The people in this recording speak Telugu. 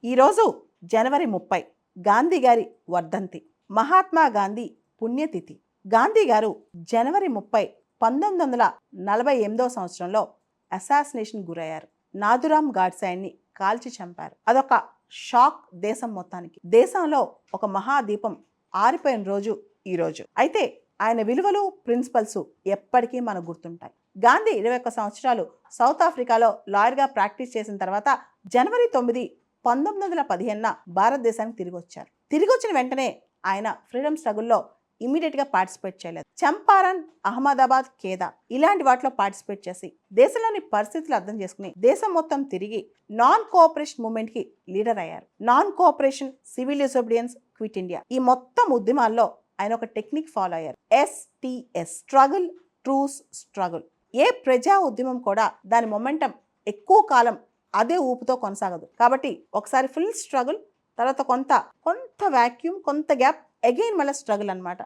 ఈరోజు జనవరి 30 గాంధీ గారి వర్ధంతి, మహాత్మా గాంధీ పుణ్యతిథి. గాంధీ గారు జనవరి 30 1948వ సంవత్సరంలో అసాసినేషన్ గురయ్యారు. నాథురాం గాడ్సే ఆయన్ని కాల్చి చంపారు. అదొక షాక్ దేశం మొత్తానికి. దేశంలో ఒక మహాదీపం ఆరిపోయిన రోజు ఈరోజు. అయితే ఆయన విలువలు, ప్రిన్సిపల్స్ ఎప్పటికీ మనకు గుర్తుంటాయి. గాంధీ 21 సంవత్సరాలు సౌత్ ఆఫ్రికాలో లాయర్గా ప్రాక్టీస్ చేసిన తర్వాత జనవరి 9 1915న భారతదేశానికి తిరిగి వచ్చారు. తిరిగి వచ్చిన వెంటనే ఆయన ఫ్రీడమ్ స్ట్రగుల్లో ఇమీడియట్గా పార్టిసిపేట్ చేయలేదు. చంపారన్, అహ్మదాబాద్, ఖేదా ఇలాంటి వాటిలో పార్టిసిపేట్ చేసి దేశంలోని పరిస్థితులు అర్థం చేసుకుని దేశం మొత్తం తిరిగి నాన్ కోఆపరేషన్ మూవ్మెంట్కి లీడర్ అయ్యారు. Non cooperation, civil disobedience, quit India, ఈ మొత్తం ఉద్యమాల్లో ఆయన ఒక టెక్నిక్ ఫాలో అయ్యారు. STS, struggle, truce, struggle. ఏ ప్రజా ఉద్యమం కూడా దాని మొమెంటం ఎక్కువ కాలం అదే ఊపుతో కొనసాగదు. కాబట్టి ఒకసారి ఫుల్ స్ట్రగుల్, తర్వాత కొంత వ్యాక్యూమ్, కొంత గ్యాప్, అగైన్ మళ్ళీ స్ట్రగుల్ అన్నమాట.